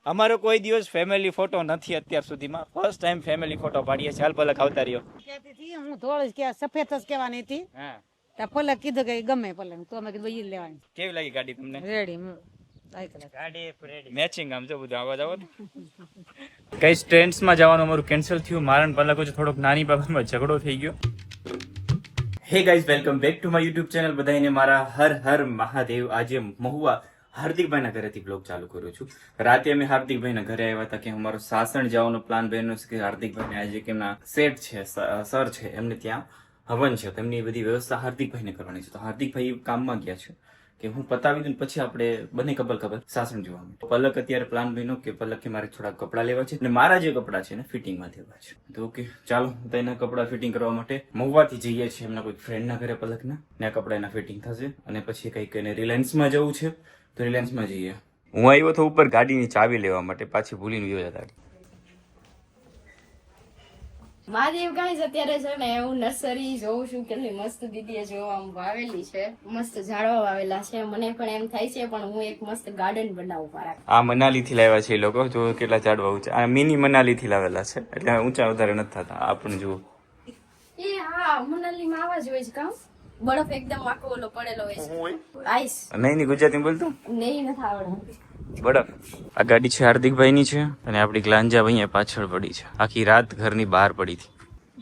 અમારો કોઈ દિવસ ફેમિલી ફોટો નથી અત્યાર સુધીમાં, ફર્સ્ટ ટાઈમ ફેમિલી ફોટો પાડીએ છીએ. હાલ પલક આવતા રહ્યો. કહેતી હતી હું ધોળ જ કે સફેદ જ કહેવાની હતી. હા, તો પલક કીધું કે ગમે પલક, તો અમે કીધું ઈ લેવાની. કેવી લાગી ગાડી તમને? રેડી મેચિંગ આમ જો બધું આવા જાવ. કઈ સ્ટ્રેન્ડ્સમાં જવાનું અમારું કેન્સલ થયું. મારણ પલક વચ્ચે થોડોક નાની બાબતમાં ઝઘડો થઈ ગયો. Hey guys, welcome back to my YouTube channel. બધાને મારા હર હર મહાદેવ. આજે મહુવા હાર્દિકભાઈના ઘરેથી બ્લોગ ચાલુ કર્યો છું. રાતે અમે હાર્દિકભાઈના ઘરે આવ્યા હતા કે અમારો સાસણ જવાનો પ્લાન બન્યો છે કે હાર્દિકભાઈને આજે કે એમના સેટ છે, સર છે, એમને ત્યાં હવન છે, તેમની બધી વ્યવસ્થા હાર્દિકભાઈને કરવાની છે. તો હાર્દિકભાઈ કામમાં ગયા છે કે હું પતાવી દઉં પછી આપણે બંને કબલ સાસણ જોવા માટે. પલક અત્યારે પ્લાન બન્યો કે પલક કે મારે થોડા કપડાં લેવા છે અને મારા જે કપડાં છે ને ફિટિંગમાં દેવા છે. તો ઓકે ચાલો, તો એના કપડાં ફિટિંગ કરવા માટે મહુવાથી જઈએ છીએ એમના કોઈ ફ્રેન્ડના ઘરે પલકના, ને આ કપડાં એના ફિટિંગ થશે અને પછી કંઈક એને રિલાયન્સમાં જવું છે તો રિલાયન્સમાં જઈએ. હું આવ્યો તો ઉપર ગાડીની ચાવી લેવા માટે, પાછી ભૂલીને ગયો હતા. મહાદેવ ગાઈસ અત્યારે છે ને હું નર્સરી જોઉં છું, કેટલી મસ્ત દીદીએ જોવા વાવેલી છે, મસ્ત ઝાડવા વાવેલા છે. મને પણ એમ થાય છે પણ હું એક મસ્ત ગાર્ડન બનાવું મારા. આ મનાલી થી લાવ્યા છે એ લોકો, જો કેટલા ઝાડવા ઊંચા. આ મિની મનાલી થી લાવેલા છે એટલે ઊંચા વધારે નથી થતા. આપણે જુઓ એ હા, મનાલી માં આવા જ હોય છે. કામ બરફ એકદમ આખો ઓલો પડેલો હોય છે, આઈસ. નહીં ગુજરાતી બોલતું નહીં નથી આવડતું. બરફ. આ ગાડી છે હાર્દિકભાઈ ની છે અને આપડી ગ્લાંજા ભાઈ પાછળ પડી છે. આખી રાત ઘરની બહાર પડી હતી,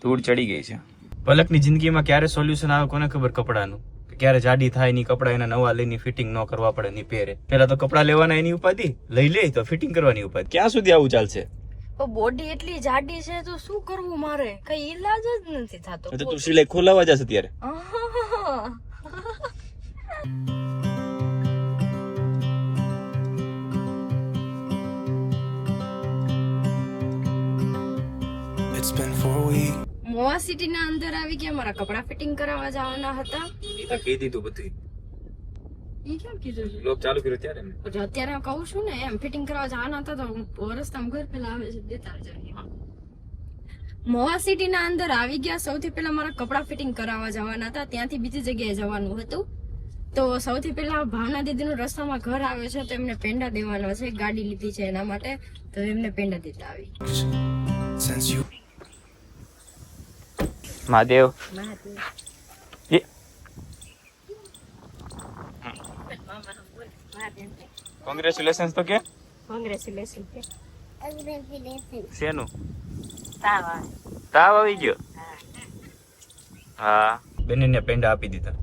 ધૂળ ચડી ગઈ છે. પલકની જિંદગીમાં ક્યારે સોલ્યુશન આવે કોને ખબર કપડાનું, ક્યારે જાડી થાય ની કપડા એના નવા લઈને ફિટિંગ ન કરવા પડે ની પહેરે. પેલા તો કપડા લેવાના એની ઉપાધિ, લઈ લે તો ફિટિંગ કરવાની ઉપાધિ. ક્યાં સુધી આવું ચાલશે? બોડી એટલી જાડી છે તો શું કરવું મારે, કઈ ઈલાજ જ નથી થતો. તો તું સિલાઈ ખોલાવા જશે ત્યારે. મોવા સિટી ના અંદર આવી ગયા, મારા કપડા ફિટિંગ કરાવવા જવાના હતા. કહી દીધું બધું. ઈ કેમ કીધું છે? લોક ચાલુ કર્યો ત્યારે અત્યારે હું કહું છું ને એમ ફિટિંગ કરવા જવાના હતા તો રસ્તામાં ઘર પેલા આવે છે દેતા જઈએ. મોવા સિટી ના અંદર આવી ગયા. સૌથી પહેલા મારા કપડા ફિટિંગ કરાવવા જવાના હતા, ત્યાંથી બીજી જગ્યાએ જવાનું હતું. તો સૌથી પહેલા ભાવના દીદીનું રસ્તામાં ઘર આવે છે તો એમને પેંડા દેવાનો છે, ગાડી લીધી છે એના માટે, તો એમને પેંડા દેતા આવી. મહાદેવ. કોંગ્રેચ્યુલેશન્સ તો કે કોંગ્રેચ્યુલેશન. શેનું તાવ આવી ગયો? હા, બેનને પેંડા આપી દીધા.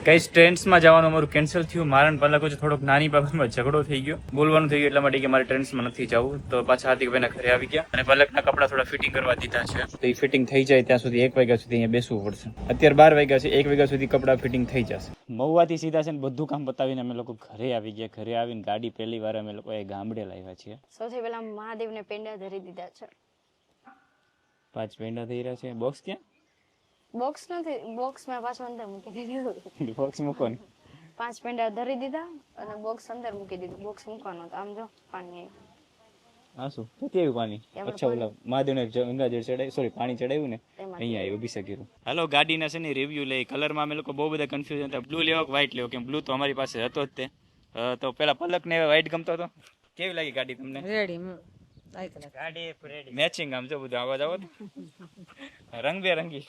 કઈ સ્ટ્રેન્ડ્સમાં જવાનું અમારું કેન્સલ થયું. મારણ પલક વચ્ચે થોડોક નાની બાબતમાં ઝઘડો થઈ ગયો, બોલવાનું થઈ ગયું એટલા માટે કે મારે ટ્રેન્ડ્સમાં નથી જવું. તો પાછા હાર્દિકભાઈના ઘરે આવી ગયા અને પલકના કપડા થોડા ફિટિંગ કરવા દીધા છે. તો એ ફિટિંગ થઈ જાય ત્યાં સુધી 1 વાગ્યા સુધી અહીંયા બેસવું પડશે. અત્યારે 12 વાગ્યા છે, 1 વાગ્યા સુધી કપડા ફિટિંગ થઈ જશે. મહુવાથી સીધા છે ને બધું કામ પતાવીને અમે લોકો ઘરે આવી ગયા. ઘરે આવીને ગાડી પહેલી વાર અમે લોકો ગામડે લાવ્યા છીએ. સૌથી પહેલા મહાદેવને પેંડા ધરી દીધા છે. 5 પેંડા થઈ રહ્યા છે. બોક્સ ક્યાં? બોક્સ નથી, બોક્સ મેં પાછું અંદર મૂકી દીધું. બોક્સ મૂકો ને. 5 પેંડા ધરી દીધા અને બોક્સ અંદર મૂકી દીધું. બોક્સ મૂકવાનો હતો. આમ જો પાણી હા, શું કેવું પાણી? અચ્છા, ઓલા મહાદેવને ગંગાજળ ચડાવ્યું, સોરી પાણી ચડાવ્યું ને અહીંયા આવ્યું અભિષેક. હાલો, ગાડીના છે ને રિવ્યુ લઈ. કલરમાં અમે લોકો બહુ બધા કન્ફ્યુઝન હતા, બ્લુ લેવો કે વ્હાઈટ લેવો. કેમ બ્લુ તો અમારી પાસે હતો જ તે. તો પેલા પલકને વ્હાઈટ ગમતો હતો. કેવી લાગી ગાડી તમને? રેડી ગાડી મેચિંગ આમ જો બધું આવા જાવ. રંગબેરંગી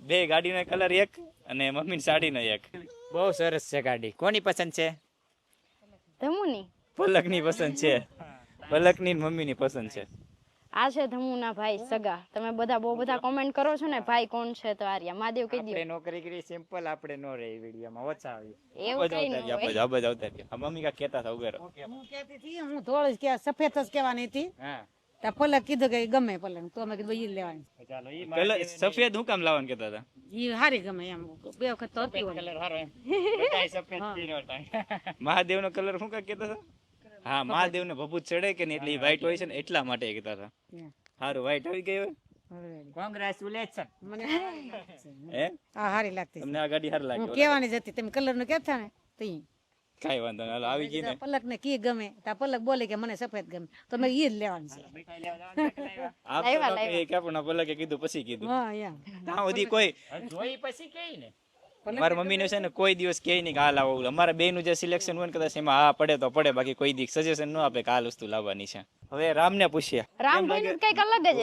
બે ગાડીનો કલર એક અને મમ્મીની સાડીનો એક. બહુ સરસ છે ગાડી. કોની પસંદ છે? ધમુની. પલકની પસંદ છે. પલકની મમ્મીની પસંદ છે. આ છે ધમુના ભાઈ સગા. તમે બધા બહુ બધા કોમેન્ટ કરો છો ને ભાઈ કોણ છે, તો આર્યા મહાદેવ કહી દો. આપણે નોકરી કરી સિમ્પલ, આપણે નો રહી વિડિયોમાં ઓછા આવી. એવું કઈ નહીં હોય. આબજ આવતા રહ્યા. મમ્મી કા કહેતા હતા ઉગેરો. હું કહેતી હતી હું ધોળ જ કે સફેદ જ કહેવાની હતી. હા, તો પલક કીધું કે ગમે પલક, તો અમે કીધું ઈ લેવાની. ચાલો ઈ કલર સફેદ હું કામ લાવવાનું કહેતા હતા? ઈ હારી ગમે એમ, 2 વખત તો હતી કલર હારો એમ. બધાય સફેદ પીનો ટાઈમ. મહાદેવનો કલર હું કા કહેતા હતા? હા, મહાદેવને ભભૂત ચડે કે ને એટલે વ્હાઈટ હોય છે ને એટલા માટે કહેતા હતા. હારું, વ્હાઈટ આવી ગઈ હોય. કોંગ્રેચ્યુલેશન. મને હે હા હારી લાગતી. તમને આ ગાડી હારી લાગી? હું કહેવાની જ હતી, તમે કલર નું કહેતા ને તો કઈ વાંધો નહીં, આવી ગઈ ને. પલક ને કી ગમે, તા પલક બોલે કે મને સફેદ ગમે, તો મેં ઈ જ લેવાનું છે. આપ તો કે પણ પલકે કીધું પછી કીધું. હા યા ત્યાં સુધી કોઈ જોઈ પછી કઈ ને મારા મમ્મીને છે ને કોઈ દિવસ કહે નહીં કે આ લાવો. અમારા બેનું જે સિલેક્શન હોય ને કદાચ એમાં હા પડે તો પડે, બાકી કોઈ દિવસ સજેશન ન આપે કે આ વસ્તુ લાવવાની છે. હવે રામને પૂછીએ. રામભાઈ નું કઈક અલગ જ હશે.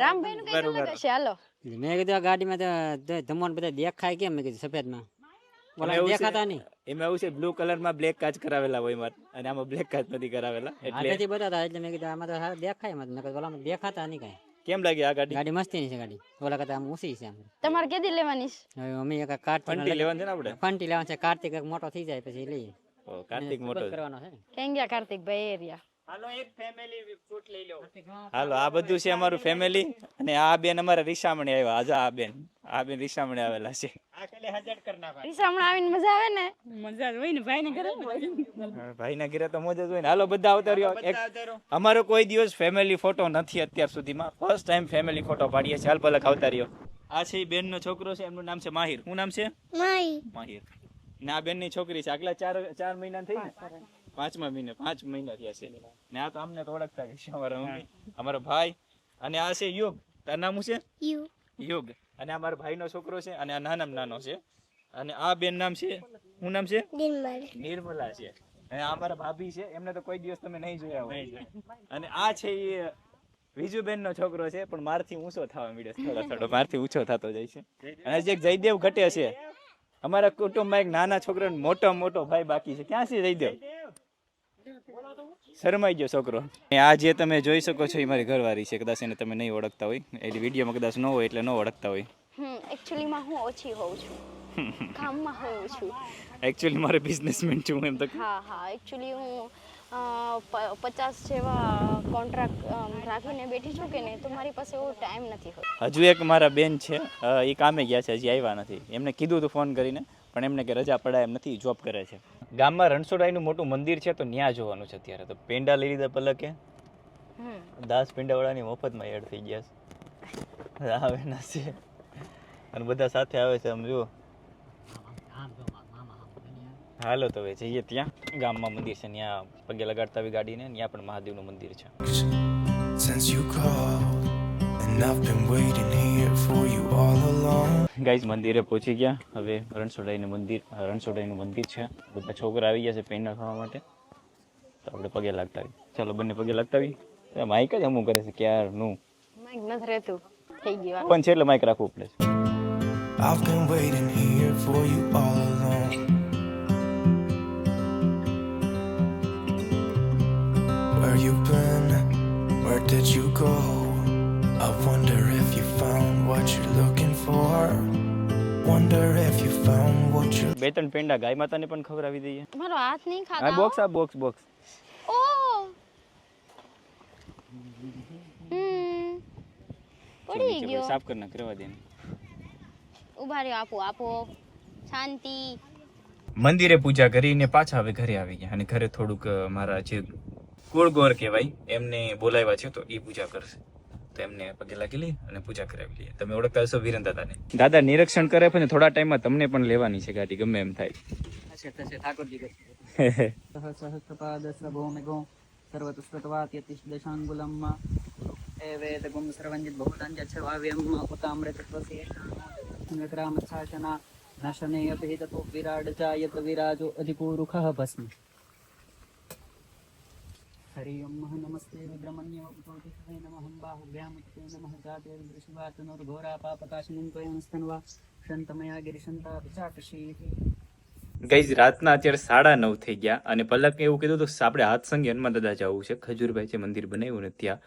રામભાઈ નું કઈક અલગ હશે. હાલો મેં કીધું આ ગાડીમાં તો ધમણ બધા દેખાય કેમ? મેં કીધું સફેદમાં ઓલા દેખાતા નહીં. એમાં એવું છે બ્લુ કલરમાં બ્લેક કાચ કરાવેલા હોય મારે, અને આમાં બ્લેક કાચ નથી કરાવેલા. એટલે આથી બતાતા એટલે મેં કીધું આમાં તો સારા દેખાય. મેં કીધું ઓલામાં દેખાતા નહીં કાંઈ. કેમ લાગે આ ગાડી? ગાડી મસ્તીની છે ગાડી, ઓલા કરતા આમ ઊંચી છે. આમ તમારે કેદી લેવાની છે? હવે અમે એક કાર્તિક ફંટી લેવાની છે ને આપણે. ફંટી લેવાનું છે. કાર્તિક એક મોટો થઈ જાય પછી લઈએ. ઓ, કાર્તિક મોટો કરવાનો છે ને. કેમ ગયા કાર્તિકભાઈ એરિયા? હાલો, આ બધું છે અમારું ફેમિલી. અને આ બેન અમારા રીસામણી આવ્યા. આજે આ બેન રીસામણી આવેલા છે. રીસામણા આવીને મજા આવે ને? મજા હોય ને ભાઈ ને ઘરે ભાઈના ઘરે તો મોજ જ હોય ને. હાલો બધા આવતા રહ્યો. અમારો કોઈ દિવસ ફેમિલી ફોટો નથી અત્યાર સુધીમાં. ફર્સ્ટ ટાઈમ ફેમિલી ફોટો પાડીએ છીએ. હાલ પલક આવતા રહ્યો. આ છે બેન નો છોકરો છે, એમનું નામ છે માહિર. શું નામ છે? માહિર. ને આ બેન ની છોકરી છે. આગલા 4 મહિના થઈ ને, 5મા મહિને 5 મહિના થયા છે. ને આ તો અમને તો ઓળખતા છે અમારા મમ્મી, અમારો ભાઈ. અને આ છે યુગ. તાર નામ શું છે? યુગ. અને આ મારા ભાઈ નો છોકરો છે, અને આ નાનામાં નાનો છે. અને આ બેન નામ છે, શું નામ છે? નિર્મલા છે. અને આ અમારા ભાભી છે, એમને તો કોઈ દિવસ તમે નહીં જોયા હોય. અને આ છે એ વિજુબેન નો છોકરો છે, પણ મારથી ઊંચો થવા માંડ્યો. થોડો મારથી ઊંચો થતો જાય છે. અને જે જયદેવ ઘટે છે, અમારા કુટુંબમાં એક નાના છોકરાનો મોટો ભાઈ બાકી છે. ક્યાં છે જયદેવ? શરમાઈ ગયો છોકરો. આ જે તમે જોઈ શકો છો એ મારી ઘરવાળી છે. કદાચ એને તમે નહીં ઓળખતા હોય, એટલે વિડીયોમાં કદાચ ન હોય એટલે ન ઓળખતા હોય. એકચ્યુઅલી માં હું ઓછી હોઉં છું, કામમાં હોઉં છું. એકચ્યુઅલી મારે બિઝનેસમેન છું એમ તો. હા એકચ્યુઅલી હું 50 જેવા કોન્ટ્રાક્ટ રાખીને બેઠી છું કે નહીં, તો મારી પાસે એવો ટાઈમ નથી હોતો. હજુ એક મારા બેન છે, એ કામે ગયા છે, હજી આવ્યા નથી. એમને કીધું હતું ફોન કરીને, પણ એમને કે રજા પડાય એમ નથી, જોબ કરે છે. ગામમાં રણછોડાઈનું મોટું મંદિર છે, તો ત્યાં જોવાનું છે અત્યારે. તો પેંડા લઈ લીધા પલકે. 10 પેંડાવાળાની મફતમાં એડ થઈ ગયા છે. આવે ના છે અને બધા સાથે આવે છે. આમ જુઓ. હાલો તો હવે જઈએ ત્યાં. ગામમાં મંદિર છે, ત્યાં પગે લગાડતા આવી ગાડીને. ત્યાં પણ મહાદેવનું મંદિર છે. ગાઈઝ મંદિરે પહોંચી ગયા. હવે રણછોડાઈનું મંદિર છે. બધા છોકરા આવી ગયા છે પેંડા ખાવા માટે. તો આપણે પગે લાગતા આવી. ચાલો બંને પગે લાગતા આવી. માઇક જ અમુક કરે છે ક્યારનું. માઇક નથી રહેતું, થઈ ગયું પણ છે એટલે માઇક રાખવું પડે છે. I've been waiting here for you all along. Where you been? Where did you go? I wonder if you found what you're looking for. Wonder if you found what you're. 2-3 peda ગાય માતાને પણ ખવડાવી દઈએ. મારો હાથ નહીં આ ખાતા. બોક્સ. ઓ પડી ગયો. સાફ કરી નાખ, રહેવા દે. ઉભા રહ્યો. આપો શાંતિ. મંદિરે પૂજા કરીને પાછા હવે ઘરે આવી ગયા. અને ઘરે થોડુંક મારા જે કુળગોર કહેવાય એમને બોલાવ્યા છે, તો એ પૂજા કરશે. તો એમને પગે લાગી લઈ અને પૂજા કરાવી લઈએ. તમે ઓળખતા હશો વીરેન દાદાને. દાદા નિરીક્ષણ કરે પણ થોડા ટાઈમમાં તમને પણ લેવાની છે ગાડી, ગમે એમ થાય. સહસ્રપાદસ્રભૌમિકો સર્વતુષ્ટવાત્યતિશદશાંગુલમ એવેદગુમ સર્વંજિત બહુતાંજચ્છવાવ્યમ ઉતામ્રતત્વસેષાના નશને અપિ તતો વિરાડચા યત વિરાજો અધિપુરુખઃ ભસ્મ. હરિ ઓમ નમસ્તે રુદ્રમન્ય ઉતોતિષવે નમઃ બાહુભ્યામ ઉત્તે નમઃ જાતે રુદ્રશિવાતનુર્ઘોરા પાપકાશિનં ત્વયંસ્તન્વા શંતમયા ગિરિશંતા વિચાટશી. ગઈઝ રાતના અત્યારે 9:30 થઈ ગયા. અને પલકે એવું કીધું તો આપણે હાથસંગી હનુમાન દાદા જવું છે. ખજૂરભાઈ છે મંદિર બનાવ્યું ને ત્યાં,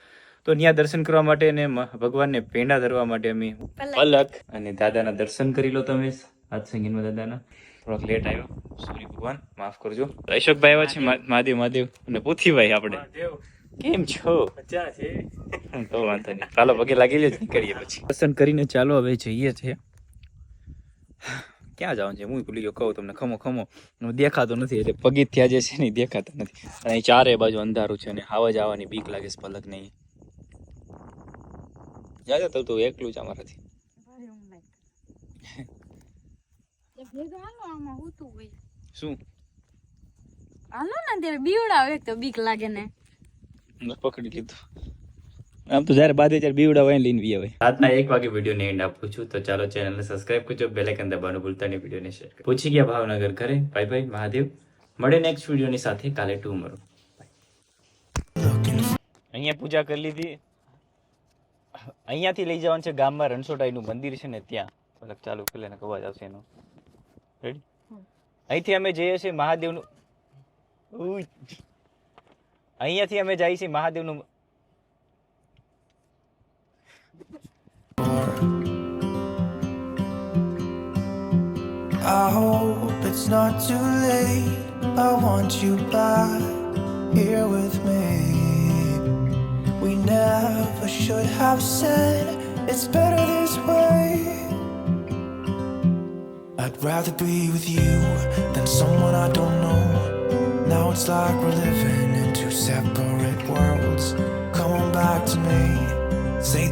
તો ત્યાં દર્શન કરવા માટે અને ભગવાનને પેંડા ધરવા માટે અમે પલક અને દાદાના દર્શન કરી લો તમે. હાથસંગી હનુમાન દાદાના થોડોક લેટ આવ્યો, સોરી ભગવાન માફ કરજો. અશોકભાઈ આવ્યા છે, મહાદેવ અને પુથીભાઈ. આપણે કેમ છો? તો વાંધો નહીં, ચાલો પગે લાગી લે, નીકળીએ પછી. દર્શન કરીને ચાલો હવે જઈએ છે. ક્યાં જવાનું છે હું ભૂલી ગયો. કહું તમને, ખમો દેખાતો નથી, એટલે પગથિયા જે છે ને દેખાતા નથી. અને ચારે બાજુ અંધારું છે અને હાવા જવાની બીક લાગે છે પલક નહીં. જાજો તો તું એકલું જ અમારાથી. શું હાલો ને ત્યારે બીવડાવે તો બીક લાગે ને. પકડી લીધું. આમ તો જ્યારે બાદ ત્યારે બીવડા હોય લઈને વી આવે. રાતના 1 વાગે વિડીયોને એન્ડ આપું છું. તો ચાલો ચેનલને સબસ્ક્રાઇબ કરજો, બેલ આઇકન દબાવવાનું ભૂલતા નહીં, વિડીયોને શેર કરજો. પહોંચી ગયા ભાવનગર ઘરે. Bye bye Mahadev. મળે નેક્સ્ટ વિડીયોની સાથે કાલે ટુમોરો. અહીંયા પૂજા કરી લીધી. અહીંયાથી લઈ જવાનું છે ગામમાં રણછોડરાયનું મંદિર છે ને ત્યાં. પલક ચાલુ કરી ને અવાજ આવશે એનો. રેડી? અહીંથી અમે જઈએ છીએ મહાદેવનું. ઉઈ. અહીંયાથી અમે જઈએ છીએ મહાદેવનું. I hope it's not too late. I want you back here with me. We never should have said it's better this way. I'd rather be with you than someone I don't know. Now it's like we're living in two separate worlds. Come on back to me. Say